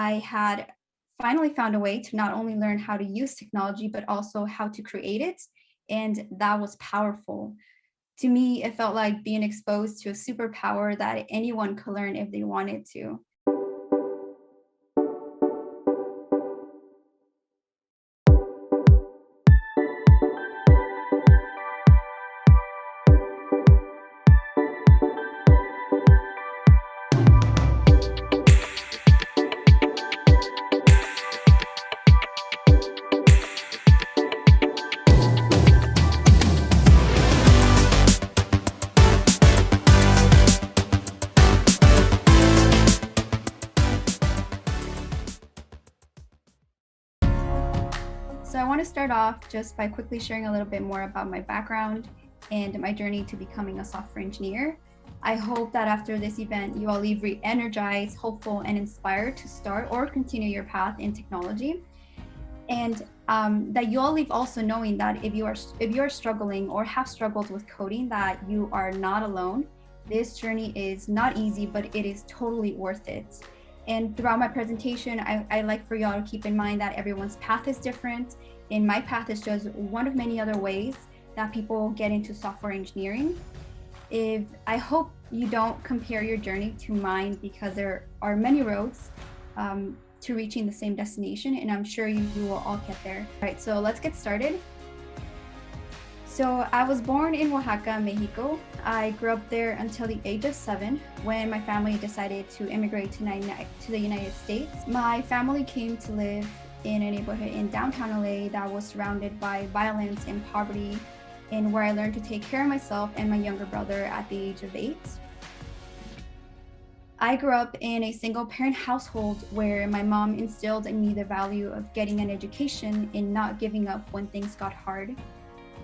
I had finally found a way to not only learn how to use technology, but also how to create it. And that was powerful. To me, it felt like being exposed to a superpower that anyone could learn if they wanted to. So I want to start off just by quickly sharing a little bit more about my background and my journey to becoming a software engineer. I hope that after this event, you all leave re-energized, hopeful, and inspired to start or continue your path in technology. And that you all leave also knowing that if you are struggling or have struggled with coding, that you are not alone. This journey is not easy, but it is totally worth it. And throughout my presentation, I like for y'all to keep in mind that everyone's path is different. And my path is just one of many other ways that people get into software engineering. I hope you don't compare your journey to mine, because there are many roads to reaching the same destination, and I'm sure you will all get there. All right, so let's get started. So I was born in Oaxaca, Mexico. I grew up there until the age of 7 when my family decided to immigrate to the United States. My family came to live in a neighborhood in downtown LA that was surrounded by violence and poverty, and where I learned to take care of myself and my younger brother at the age of 8. I grew up in a single parent household where my mom instilled in me the value of getting an education and not giving up when things got hard.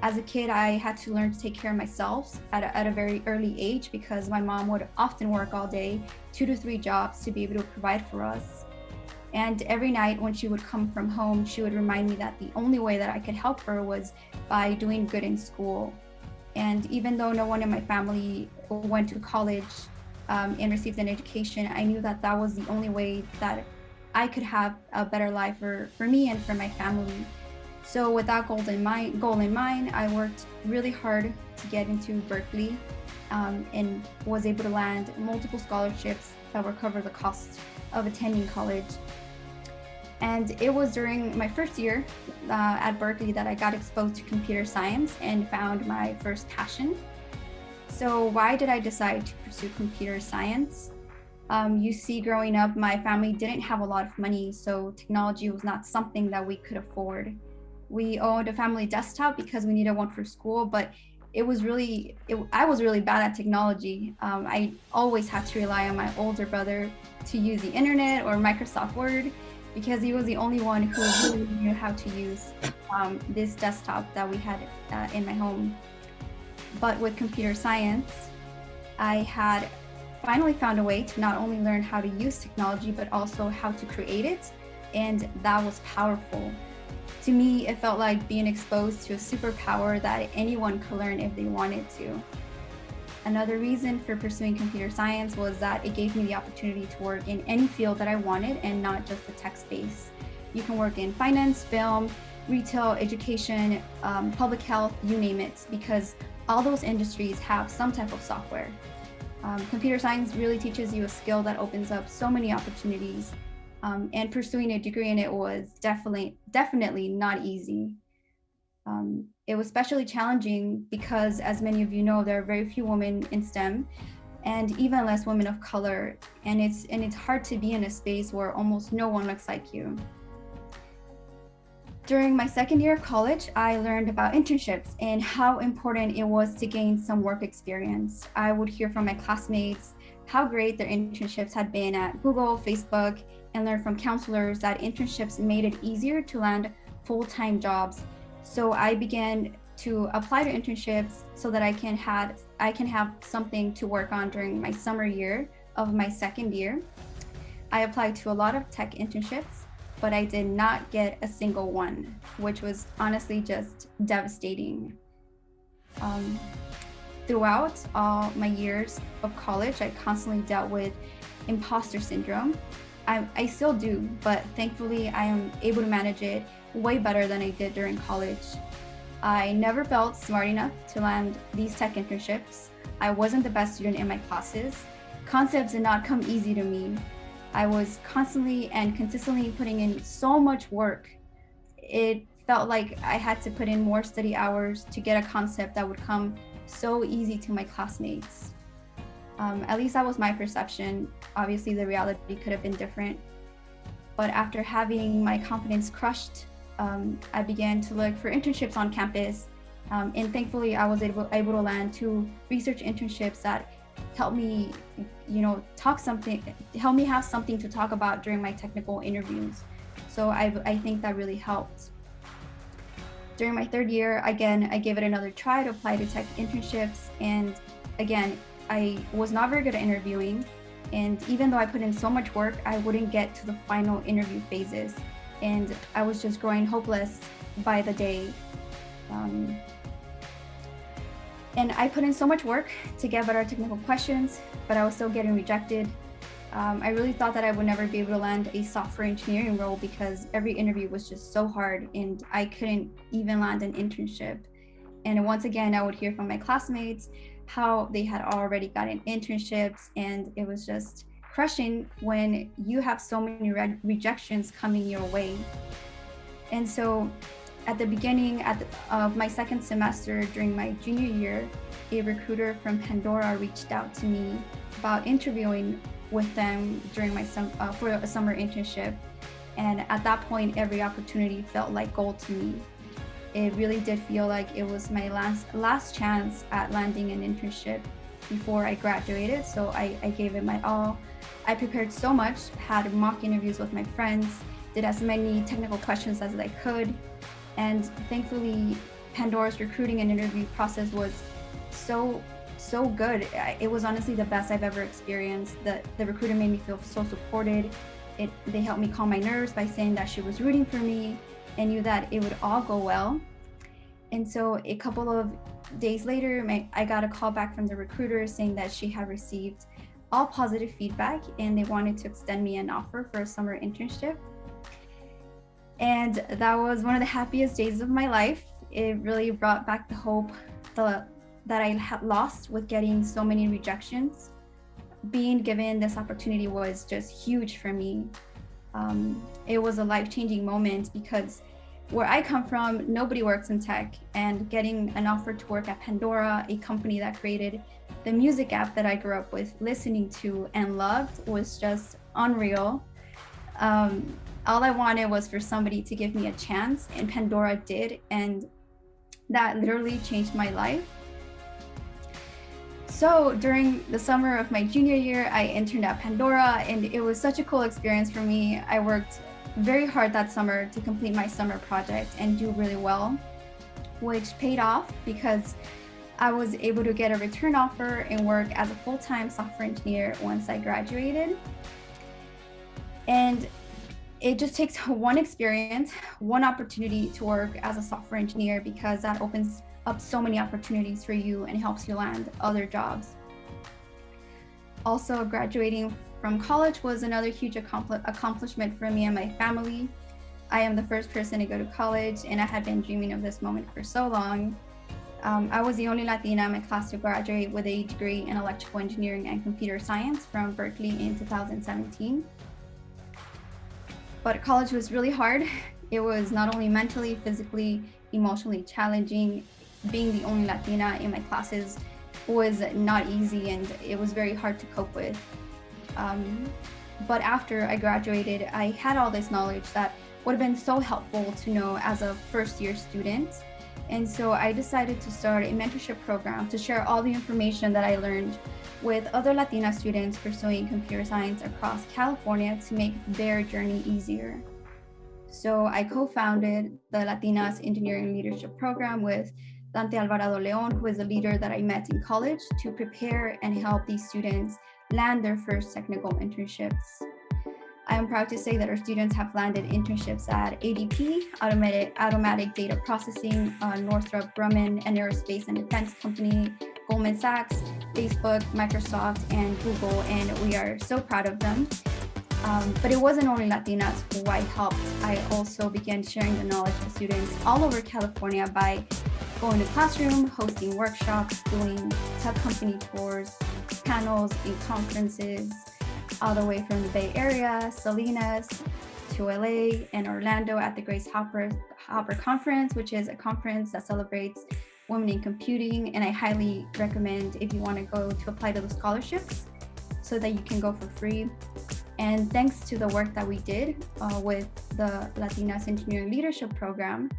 As a kid, I had to learn to take care of myself at a very early age, because my mom would often work all day, 2 to 3 jobs, to be able to provide for us. And every night when she would come from home, she would remind me that the only way that I could help her was by doing good in school. And even though no one in my family went to college and received an education, I knew that that was the only way that I could have a better life for me and for my family. So with that goal in mind, I worked really hard to get into Berkeley and was able to land multiple scholarships that would cover the cost of attending college. And it was during my first year at Berkeley that I got exposed to computer science and found my first passion. So why did I decide to pursue computer science? You see, growing up, my family didn't have a lot of money, so technology was not something that we could afford. We owned a family desktop because we needed one for school, but I was really bad at technology. I always had to rely on my older brother to use the internet or Microsoft Word, because he was the only one who really knew how to use this desktop that we had in my home. But with computer science, I had finally found a way to not only learn how to use technology, but also how to create it, and that was powerful. To me, it felt like being exposed to a superpower that anyone could learn if they wanted to. Another reason for pursuing computer science was that it gave me the opportunity to work in any field that I wanted, and not just the tech space. You can work in finance, film, retail, education, public health, you name it, because all those industries have some type of software. Computer science really teaches you a skill that opens up so many opportunities. And pursuing a degree in it was definitely not easy. It was especially challenging because, as many of you know, there are very few women in STEM, and even less women of color. And it's hard to be in a space where almost no one looks like you. During my second year of college, I learned about internships and how important it was to gain some work experience. I would hear from my classmates how great their internships had been at Google, Facebook, and learn from counselors that internships made it easier to land full-time jobs. So I began to apply to internships so that I can have something to work on during my summer year of my second year. I applied to a lot of tech internships, but I did not get a single one, which was honestly just devastating. Throughout all my years of college, I constantly dealt with imposter syndrome. I still do, but thankfully I am able to manage it way better than I did during college. I never felt smart enough to land these tech internships. I wasn't the best student in my classes. Concepts did not come easy to me. I was constantly and consistently putting in so much work. It felt like I had to put in more study hours to get a concept that would come so easy to my classmates. At least that was my perception. Obviously, the reality could have been different. But after having my confidence crushed, I began to look for internships on campus. And thankfully, I was able to land 2 research internships that helped me, help me have something to talk about during my technical interviews. So I think that really helped. During my 3rd year, again, I gave it another try to apply to tech internships. And again, I was not very good at interviewing. And even though I put in so much work, I wouldn't get to the final interview phases. And I was just growing hopeless by the day. And I put in so much work to get better technical questions, but I was still getting rejected. I really thought that I would never be able to land a software engineering role because every interview was just so hard and I couldn't even land an internship. And once again, I would hear from my classmates how they had already gotten internships, and it was just crushing when you have so many rejections coming your way. And so at the beginning of my 2nd semester during my junior year, a recruiter from Pandora reached out to me about interviewing with them during my for a summer internship. And at that point, every opportunity felt like gold to me. It really did feel like it was my last chance at landing an internship before I graduated. So I gave it my all. I prepared so much, had mock interviews with my friends, did as many technical questions as I could. And thankfully, Pandora's recruiting and interview process was so good. It was honestly the best I've ever experienced. The recruiter made me feel so supported. They helped me calm my nerves by saying that she was rooting for me and knew that it would all go well. And so a couple of days later, I got a call back from the recruiter saying that she had received all positive feedback and they wanted to extend me an offer for a summer internship. And that was one of the happiest days of my life. It really brought back the hope that I had lost with getting so many rejections. Being given this opportunity was just huge for me. It was a life-changing moment because where I come from, nobody works in tech, and getting an offer to work at Pandora, a company that created the music app that I grew up with, listening to and loved, was just unreal. All I wanted was for somebody to give me a chance, and Pandora did, and that literally changed my life. So during the summer of my junior year, I interned at Pandora, and it was such a cool experience for me. I worked very hard that summer to complete my summer project and do really well, which paid off because I was able to get a return offer and work as a full-time software engineer once I graduated. And it just takes one experience, one opportunity to work as a software engineer, because that opens up so many opportunities for you and helps you land other jobs. Also, graduating from college was another huge accomplishment for me and my family. I am the first person to go to college, and I had been dreaming of this moment for so long. I was the only Latina in my class to graduate with a degree in electrical engineering and computer science from Berkeley in 2017. But college was really hard. It was not only mentally, physically, emotionally challenging. Being the only Latina in my classes was not easy, and it was very hard to cope with. But after I graduated, I had all this knowledge that would have been so helpful to know as a first-year student. And so I decided to start a mentorship program to share all the information that I learned with other Latina students pursuing computer science across California to make their journey easier. So I co-founded the Latinas Engineering Leadership Program with Dante Alvarado Leon, who is a leader that I met in college, to prepare and help these students land their first technical internships. I am proud to say that our students have landed internships at ADP, Automatic Data Processing, Northrop Grumman, an aerospace and defense company, Goldman Sachs, Facebook, Microsoft, and Google, and we are so proud of them. But it wasn't only Latinas who I helped. I also began sharing the knowledge with students all over California by going to classroom, hosting workshops, doing tech company tours, panels, and conferences, all the way from the Bay Area, Salinas, to LA, and Orlando at the Grace Hopper Conference, which is a conference that celebrates women in computing. And I highly recommend if you want to go to apply to the scholarships so that you can go for free. And thanks to the work that we did with the Latinas Engineering Leadership Program,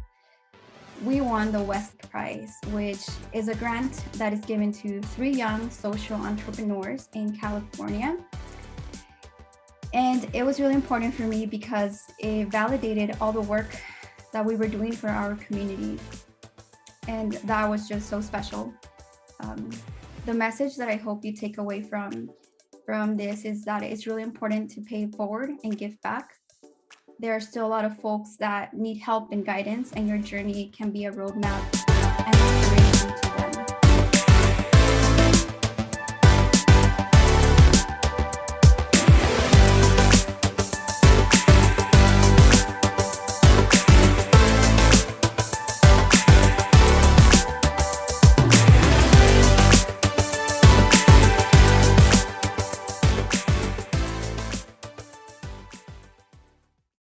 we won the West Prize, which is a grant that is given to 3 young social entrepreneurs in California. And it was really important for me because it validated all the work that we were doing for our community. And that was just so special. The message that I hope you take away from this is that it's really important to pay it forward and give back. There are still a lot of folks that need help and guidance, and your journey can be a roadmap. And